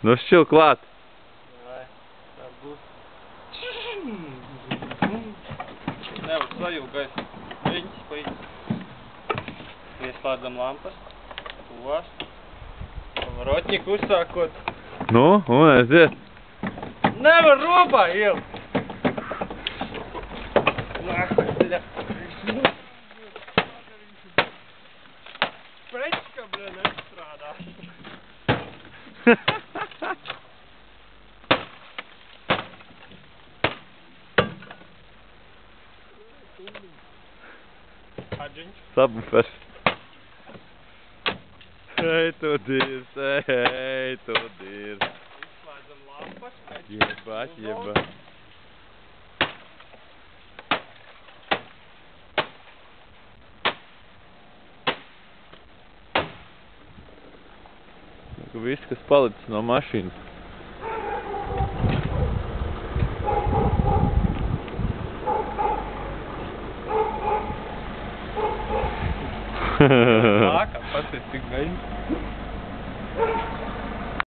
Nu šķil klāt. Vai, tā būs. Nevar sajūt gaisa. Riņķis pa īsti. Ieslēdzam lampas. Tuvās. Pavarotņiku uzsākot. Nu, un aiziet. Nevar robā ielikt. Prečka, bļa, nestrādā. Hadžiņš. Sabufers. Ej, tu dīrs, ej, tu dīrs. Izslēdzam lampas. Jebāt, jebāt. Viss, kas palicis no mašīnas. Lākā, pats ir tik gaļi.